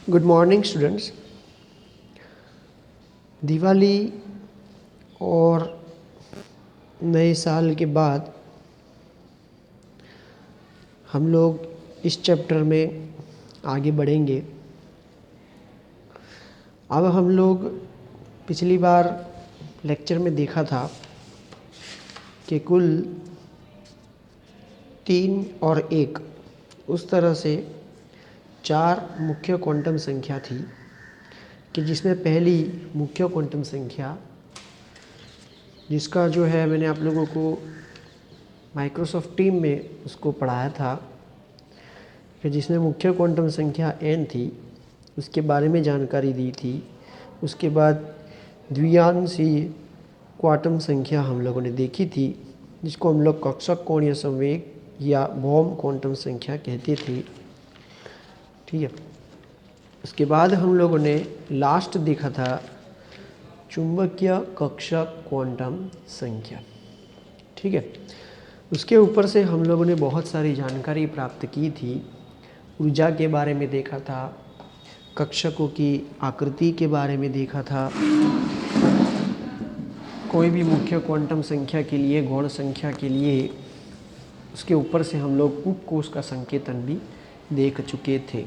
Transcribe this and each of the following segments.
Good morning students. Diwali और नए साल के बाद हम लोग इस चैप्टर में आगे बढ़ेंगे। अब हम लोग पिछली बार लेक्चर में देखा था कि कुल 3 और 1 उस तरह से 4 मुख्य क्वांटम संख्या थी कि जिसमें पहली मुख्य क्वांटम संख्या जिसका जो है मैंने आप लोगों को माइक्रोसॉफ्ट टीम में उसको पढ़ाया था कि जिसमें मुख्य क्वांटम संख्या n थी, उसके बारे में जानकारी दी थी। उसके बाद द्विआंशीय क्वांटम संख्या हम लोगों ने देखी थी, जिसको हम लोग कक्षक कोणीय संवेग या बॉम क्वांटम संख्या कहते थे। ठीक है। उसके बाद हम लोगों ने लास्ट देखा था चुंबकीय कक्षक क्वांटम संख्या। ठीक है। उसके ऊपर से हम लोगों ने बहुत सारी जानकारी प्राप्त की थी। ऊर्जा के बारे में देखा था, कक्षकों की आकृति के बारे में देखा था, कोई भी मुख्य क्वांटम संख्या के लिए, गौण संख्या के लिए उसके ऊपर से हम लोग उपकोष का संकेतन भी देख चुके थे।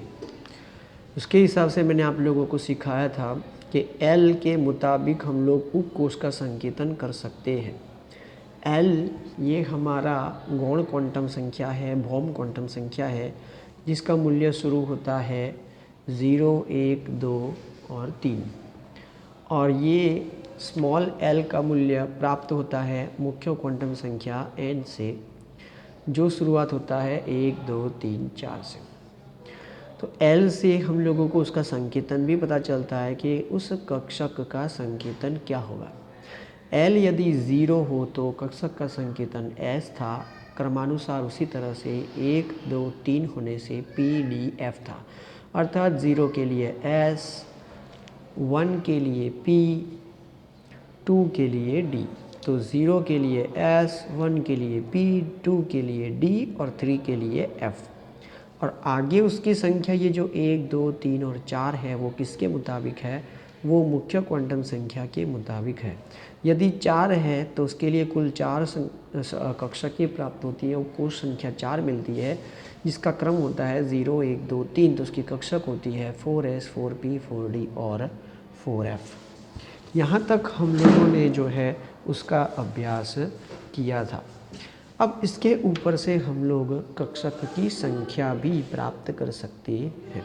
उसके हिसाब से मैंने आप लोगों को सिखाया था कि L के मुताबिक हम लोग उपकोष का संकेतन कर सकते हैं। L ये हमारा गौण क्वांटम संख्या है, बॉम क्वांटम संख्या है, जिसका मूल्य शुरू होता है 0, 1, 2 और 3। और ये स्मॉल l का मूल्य प्राप्त होता है मुख्य क्वांटम संख्या n से, जो शुरुआत होता है 1, 2, 3, 4 से। तो L से हम लोगों को उसका संकेतन भी पता चलता है कि उस कक्षक का संकेतन क्या होगा। L यदि 0 हो तो कक्षक का संकेतन S था, क्रमानुसार उसी तरह से 1, 2, 3 होने से P, D, F था। अर्थात 0 के लिए S, 1 के लिए P, 2 के लिए D। तो 0 के लिए S, 1 के लिए P, 2 के लिए D और 3 के लिए F। और आगे उसकी संख्या ये जो 1, 2, 3 और 4 है वो किसके मुताबिक है? वो मुख्य क्वांटम संख्या के मुताबिक है। यदि 4 है तो उसके लिए कुल 4 कक्षकें प्राप्त होती है, उपकोष संख्या 4 मिलती है, जिसका क्रम होता है 0, 1, 2, 3। तो उसकी कक्षक होती है 4s, 4p, 4d और 4f। यहाँ तक हम लोगों ने जो है उसका अभ्यास किया था। अब इसके ऊपर से हम लोग कक्षक की संख्या भी प्राप्त कर सकते हैं।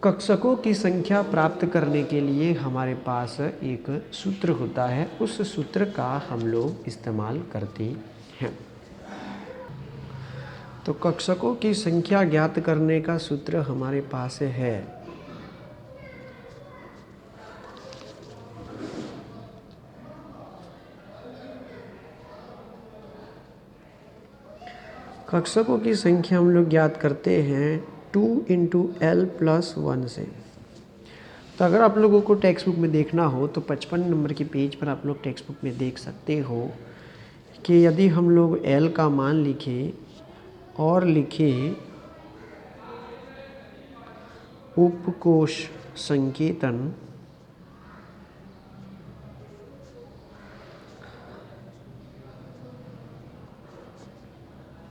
कक्षकों की संख्या प्राप्त करने के लिए हमारे पास एक सूत्र होता है, उस सूत्र का हम लोग इस्तेमाल करते हैं। तो कक्षकों की संख्या ज्ञात करने का सूत्र हमारे पास है कक्षकों की संख्या हम लोग ज्ञात करते हैं 2 × L + 1 से। तो अगर आप लोगों को टेक्स्ट बुक में देखना हो तो 55 नंबर के पेज पर आप लोग टेक्स्ट बुक में देख सकते हो कि यदि हम लोग L का मान लिखें और लिखें उपकोष संकेतन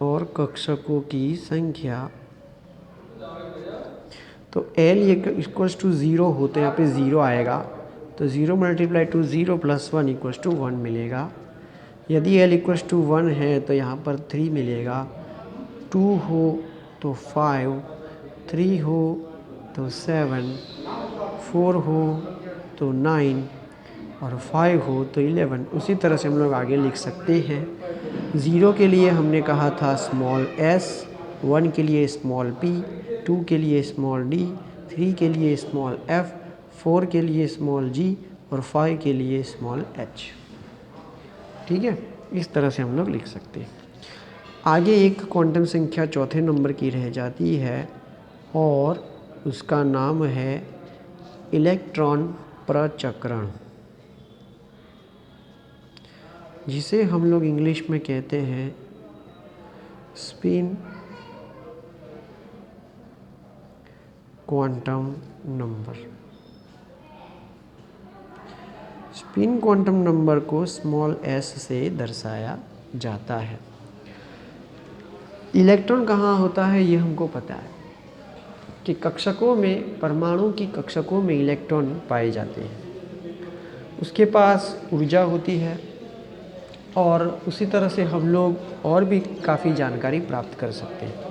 और कक्षकों की संख्या, तो L = 0 हो तो यहाँ पे 0 आएगा, तो 0 × 0 + 1 = 1 मिलेगा। यदि L = 1 है तो यहाँ पर 3 मिलेगा, 2 हो तो 5, 3 हो तो 7, 4 हो तो 9 और 5 हो तो 11। उसी तरह से हम लोग आगे लिख सकते हैं। 0 के लिए हमने कहा था स्मॉल s, 1 के लिए स्मॉल p, 2 के लिए स्मॉल d, 3 के लिए स्मॉल f, 4 के लिए स्मॉल g और 5 के लिए स्मॉल h। ठीक है, इस तरह से हम लोग लिख सकते हैं। आगे एक क्वांटम संख्या चौथे नंबर की रह जाती है और उसका नाम है इलेक्ट्रॉन प्रचक्रण, जिसे हम लोग इंग्लिश में कहते हैं spin quantum number. Spin quantum number को स्मॉल s से दर्शाया जाता है। इलेक्ट्रॉन कहाँ होता है ये हमको पता है कि कक्षकों में, परमाणु की कक्षकों में इलेक्ट्रॉन पाए जाते हैं। उसके पास ऊर्जा होती है और उसी तरह से हम लोग और भी काफ़ी जानकारी प्राप्त कर सकते हैं।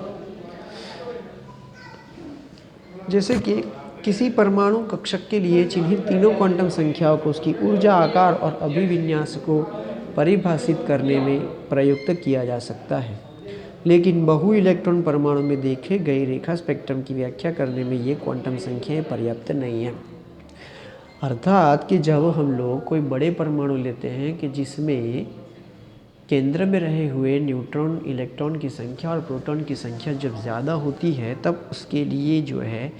जैसे कि किसी परमाणु कक्षक के लिए चिन्हित तीनों क्वांटम संख्याओं को उसकी ऊर्जा, आकार और अभिविन्यास को परिभाषित करने में प्रयुक्त किया जा सकता है, लेकिन बहु इलेक्ट्रॉन परमाणु में देखे गए रेखा स्पेक्ट्रम की व्याख्या करने में ये क्वांटम संख्याएं पर्याप्त नहीं हैं। अर्थात कि जब हम लोग कोई बड़े परमाणु लेते हैं कि जिसमें केंद्र में रहे हुए न्यूट्रॉन, इलेक्ट्रॉन की संख्या और प्रोटॉन की संख्या जब ज़्यादा होती है, तब उसके लिए जो है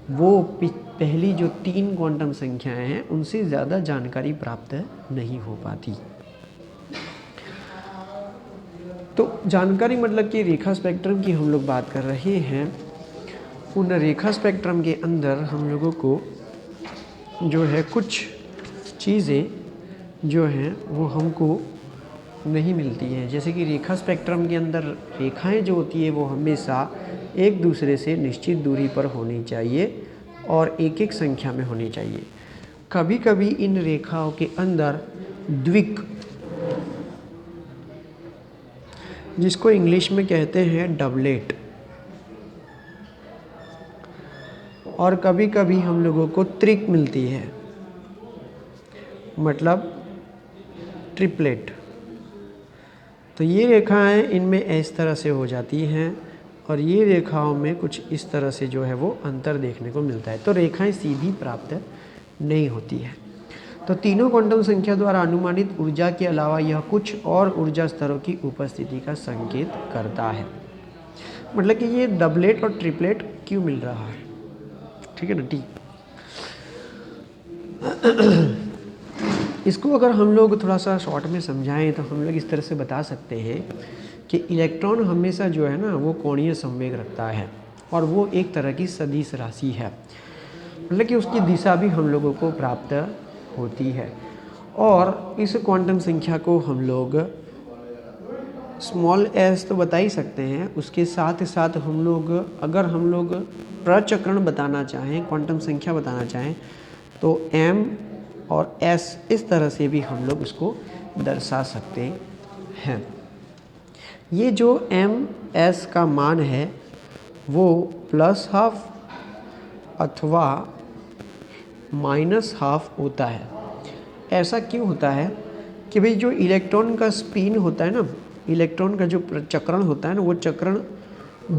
वो पहली जो 3 क्वांटम संख्याएं हैं उनसे ज़्यादा जानकारी प्राप्त नहीं हो पाती। तो जानकारी मतलब कि रेखा स्पेक्ट्रम की हम लोग बात कर रहे हैं। उन रेखा स्पेक्ट्रम के अंदर हम लोगों को जो है कुछ चीज़ें जो हैं वो हमको नहीं मिलती हैं। जैसे कि रेखा स्पेक्ट्रम के अंदर रेखाएं जो होती है वो हमेशा एक दूसरे से निश्चित दूरी पर होनी चाहिए और एक एक संख्या में होनी चाहिए। कभी कभी इन रेखाओं के अंदर द्विक, जिसको इंग्लिश में कहते हैं डबलेट, और कभी कभी हम लोगों को त्रिक मिलती है, मतलब ट्रिपलेट। तो ये रेखाएं इनमें इस तरह से हो जाती हैं और ये रेखाओं में कुछ इस तरह से जो है वो अंतर देखने को मिलता है। तो रेखाएं सीधी प्राप्त नहीं होती है। तो तीनों क्वांटम संख्या द्वारा अनुमानित ऊर्जा के अलावा यह कुछ और ऊर्जा स्तरों की उपस्थिति का संकेत करता है। मतलब कि ये डबलेट और ट्रिपलेट क्यों मिल रहा है, ठीक है ना, टी। इसको अगर हम लोग थोड़ा सा शॉर्ट में समझाएं तो हम लोग इस तरह से बता सकते हैं कि इलेक्ट्रॉन हमेशा जो है ना वो कोणीय संवेग रखता है और वो एक तरह की सदिश राशि है, मतलब कि उसकी दिशा भी हम लोगों को प्राप्त होती है। और इस क्वांटम संख्या को हम लोग स्मॉल s तो बता ही सकते हैं, उसके साथ साथ हम लोग अगर हम लोग प्रचक्रण बताना चाहें, क्वांटम संख्या बताना चाहें, तो m और s इस तरह से भी हम लोग उसको दर्शा सकते हैं। ये जो m s का मान है वो +½ अथवा -½ होता है। ऐसा क्यों होता है कि भाई जो इलेक्ट्रॉन का स्पिन होता है ना, इलेक्ट्रॉन का जो चक्रण होता है ना, वो चक्रण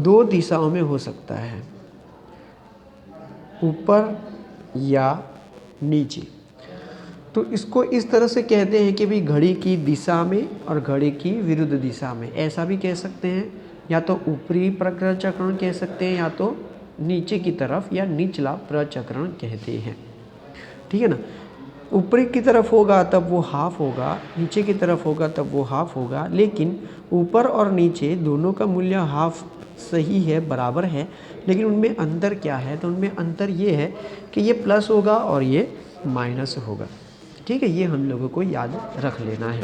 2 दिशाओं में हो सकता है, ऊपर या नीचे। तो इसको इस तरह से कहते हैं कि भाई घड़ी की दिशा में और घड़ी की विरुद्ध दिशा में, ऐसा भी कह सकते हैं, या तो ऊपरी प्रचक्रण कह सकते हैं या तो नीचे की तरफ या निचला प्रचक्रण कहते हैं, ठीक है ना। ऊपरी की तरफ होगा तब वो हाफ होगा, नीचे की तरफ होगा तब वो हाफ होगा, लेकिन ऊपर और नीचे दोनों का मूल्य हाफ सही है, बराबर है, लेकिन उनमें अंतर क्या है, तो उनमें अंतर ये है कि ये प्लस होगा और ये माइनस होगा, ठीक है। ये हम लोगों को याद रख लेना है।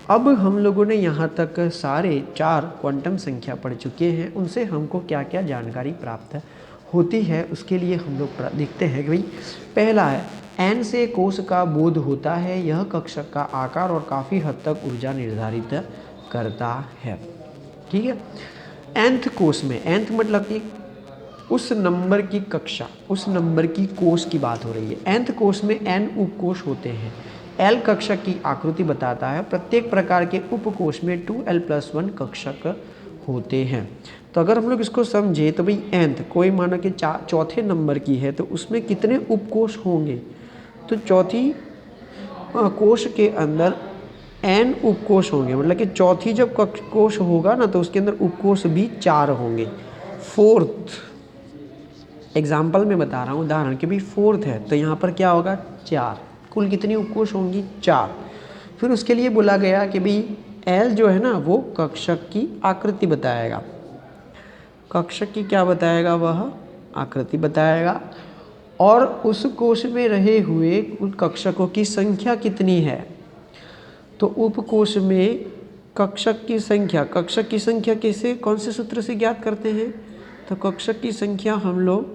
अब हम लोगों ने यहाँ तक सारे 4 क्वांटम संख्या पढ़ चुके हैं, उनसे हमको क्या क्या जानकारी प्राप्त होती है उसके लिए हम लोग देखते हैं कि भाई पहला है n से कोश का बोध होता है, यह कक्षक का आकार और काफ़ी हद तक ऊर्जा निर्धारित करता है, ठीक है। nth कोश में, nth मतलब कि उस नंबर की कक्षा, उस नंबर की कोश की बात हो रही है। nth कोश में n उपकोश होते हैं। L कक्षक की आकृति बताता है। प्रत्येक प्रकार के उपकोश में 2l+1 कक्षक होते हैं। तो अगर हम लोग इसको समझे तो भाई nth कोई मानो कि चौथे नंबर की है तो उसमें कितने उपकोश होंगे, तो चौथी कोश के अंदर n उपकोश होंगे, मतलब कि चौथी जब कोश होगा ना तो उसके अंदर उपकोश भी 4 होंगे। फोर्थ एग्जाम्पल में बता रहा हूँ उदाहरण कि भाई फोर्थ है तो यहाँ पर क्या होगा 4, कुल कितनी उपकोश होंगी 4। फिर उसके लिए बोला गया कि भाई L जो है ना वो कक्षक की आकृति बताएगा। कक्षक की क्या बताएगा, वह आकृति बताएगा और उस कोश में रहे हुए उन कक्षकों की संख्या कितनी है। तो उपकोश में कक्षक की संख्या कैसे, कौन से सूत्र से ज्ञात करते हैं। तो कक्षक की संख्या हम लोग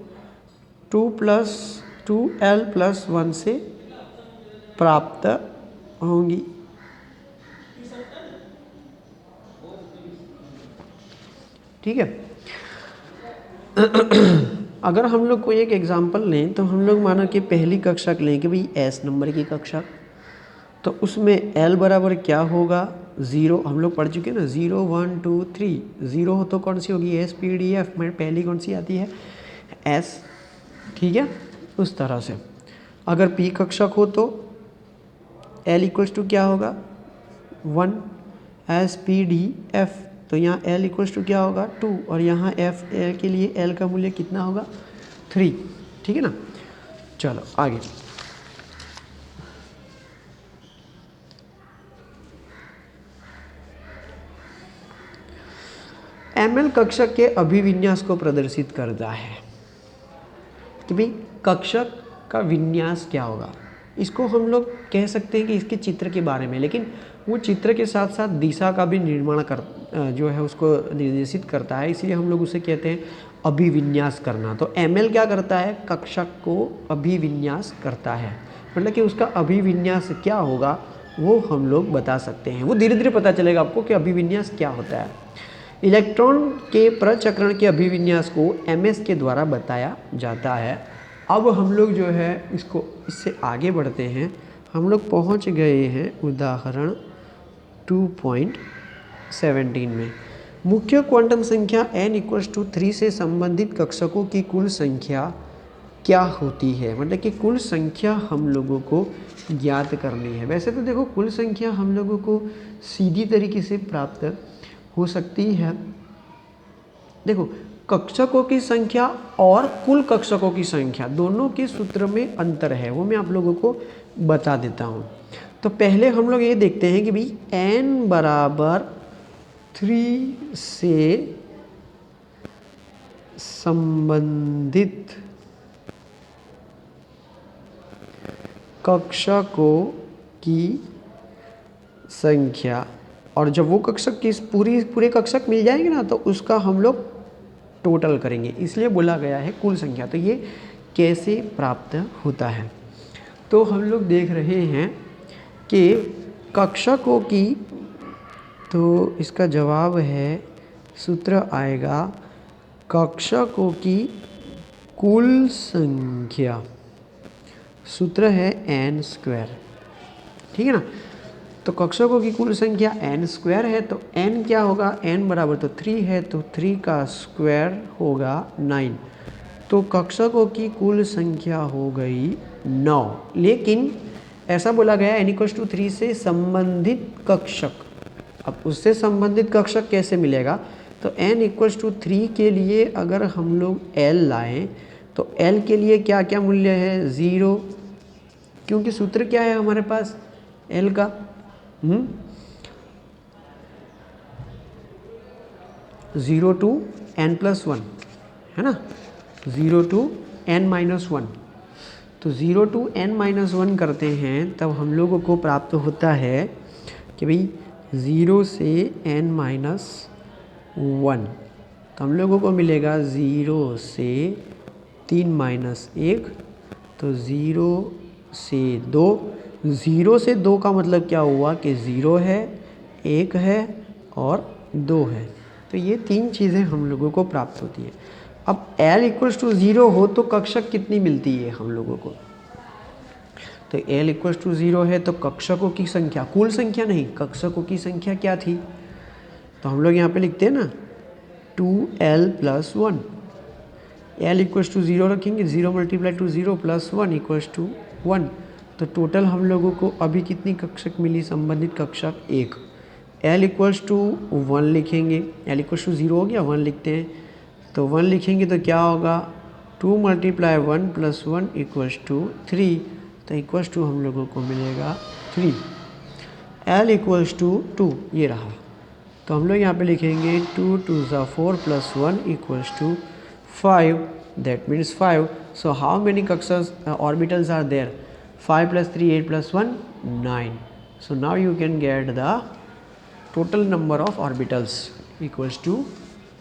2+2l+1 से प्राप्त होंगी। ठीक है। अगर हम लोग कोई एक एग्जांपल लें तो हम लोग माना कि पहली कक्षक लें कि भाई S नंबर की कक्षक, तो उसमें L बराबर क्या होगा 0। हम लोग पढ़ चुके हैं ना 0 1 2 3, 0 हो तो कौन सी होगी S P D F में पहली कौन सी आती है S। ठीक है, उस तरह से अगर P कक्षक हो तो L इक्वल्स टू क्या होगा 1 S P D F, तो यहाँ L इक्वल्स टू क्या होगा 2 और यहाँ F L के लिए L का मूल्य कितना होगा 3। ठीक है ना। चलो आगे। ML कक्षक के अभिविन्यास को प्रदर्शित करता है कि भाई कक्षक का विन्यास क्या होगा। इसको हम लोग कह सकते हैं कि इसके चित्र के बारे में, लेकिन वो चित्र के साथ साथ दिशा का भी निर्माण जो है उसको निर्देशित करता है, इसलिए हम लोग उसे कहते हैं अभिविन्यास करना। तो ML क्या करता है, कक्षक को अभिविन्यास करता है, मतलब कि उसका अभिविन्यास क्या होगा वो हम लोग बता सकते हैं। वो धीरे धीरे पता चलेगा आपको कि अभिविन्यास क्या होता है। इलेक्ट्रॉन के प्रचक्रण के अभिविन्यास को MS के द्वारा बताया जाता है। अब हम लोग जो है इससे आगे बढ़ते हैं। हम लोग पहुंच गए हैं उदाहरण 2.17 में। मुख्य क्वांटम संख्या n=3 से संबंधित कक्षकों की कुल संख्या क्या होती है, मतलब कि कुल संख्या हम लोगों को ज्ञात करनी है। वैसे तो देखो कुल संख्या हम लोगों को सीधी तरीके से प्राप्त हो सकती है। देखो कक्षकों की संख्या और कुल कक्षकों की संख्या दोनों के सूत्र में अंतर है, वो मैं आप लोगों को बता देता हूँ। तो पहले हम लोग ये देखते हैं कि भाई n बराबर 3 से संबंधित कक्षकों की संख्या, और जब वो कक्षक की पूरे कक्षक मिल जाएंगे ना तो उसका हम लोग टोटल करेंगे, इसलिए बोला गया है कुल संख्या। तो ये कैसे प्राप्त होता है, तो हम लोग देख रहे हैं कि कक्षकों की, तो इसका जवाब है सूत्र आएगा कक्षकों की कुल संख्या, सूत्र है n²। ठीक है ना। तो कक्षकों की कुल संख्या n² है, तो n क्या होगा, n बराबर तो 3 है, तो 3 का स्क्वायर होगा 9। तो कक्षकों की कुल संख्या हो गई 9। लेकिन ऐसा बोला गया n=3 से संबंधित कक्षक। अब उससे संबंधित कक्षक कैसे मिलेगा, तो n=3 के लिए अगर हम लोग l लाएं तो l के लिए क्या क्या मूल्य है 0, क्योंकि सूत्र क्या है हमारे पास l का 0 to n+1 है ना, 0 to n-1। तो 0 to n-1 करते हैं तब हम लोगों को प्राप्त होता है कि भाई 0 से n-1, तो हम लोगों को मिलेगा 0 से 3 - 1, तो 0 से 2। 0 से 2 का मतलब क्या हुआ कि 0 है, 1 है और 2 है। तो ये तीन चीज़ें हम लोगों को प्राप्त होती है। अब l=0 हो तो कक्षक कितनी मिलती है हम लोगों को, तो l=0 है तो कक्षकों की संख्या, कुल संख्या नहीं, कक्षकों की संख्या क्या थी, तो हम लोग यहाँ पे लिखते हैं ना 2l+1। l=0 रखेंगे, 0 × 0 + 1 = 1। तो टोटल हम लोगों को अभी कितनी कक्षक मिली, संबंधित कक्षक 1। l=1 लिखेंगे, l=0 हो गया, 1 लिखते हैं, तो 1 लिखेंगे तो क्या होगा 2 × 1 + 1 = 3, तो इक्वल्स टू हम लोगों को मिलेगा 3। l=2 ये रहा, तो हम लोग यहाँ पे लिखेंगे 2 × 2 = 4 + 1 = 5। that means 5. So how many Kaksas orbitals are there? 5 plus 3, 8 plus 1, 9. So now you can get the total number of orbitals equals to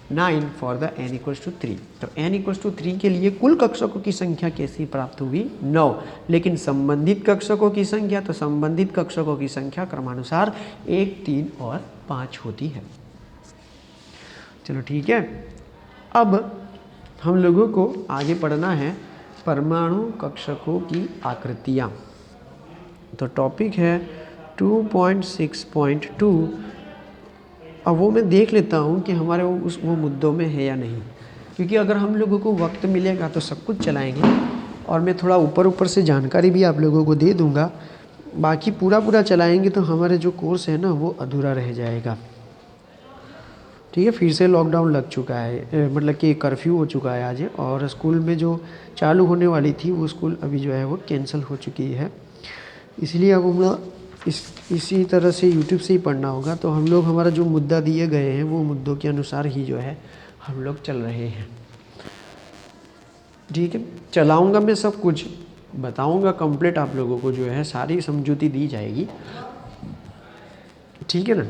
9 for the n equals to 3. तो n equals to 3 के लिए कुल कक्षकों की संख्या कैसी प्राप्त हुई? 9. लेकिन संबंधित कक्षकों की संख्या, तो संबंधित कक्षकों की संख्या क्रमानुसार 1, 3 और 5 होती है। चलो ठीक है। अब हम लोगों को आगे पढ़ना है परमाणु कक्षकों की आकृतियाँ। तो टॉपिक है 2.6.2। अब वो मैं देख लेता हूँ कि हमारे वो मुद्दों में है या नहीं, क्योंकि अगर हम लोगों को वक्त मिलेगा तो सब कुछ चलाएंगे और मैं थोड़ा ऊपर से जानकारी भी आप लोगों को दे दूँगा। बाकी पूरा चलाएंगे तो हमारे जो कोर्स है ना वो अधूरा रह जाएगा। ठीक है, फिर से लॉकडाउन लग चुका है, मतलब कि कर्फ्यू हो चुका है आज, और स्कूल में जो चालू होने वाली थी वो स्कूल अभी जो है वो कैंसिल हो चुकी है। इसलिए अब हम लोग इसी तरह से यूट्यूब से ही पढ़ना होगा। तो हम लोग हमारा जो मुद्दा दिए गए हैं वो मुद्दों के अनुसार ही जो है हम लोग चल रहे हैं। ठीक है, चलाऊँगा मैं, सब कुछ बताऊँगा कंप्लीट, आप लोगों को जो है सारी समझौती दी जाएगी। ठीक है ना।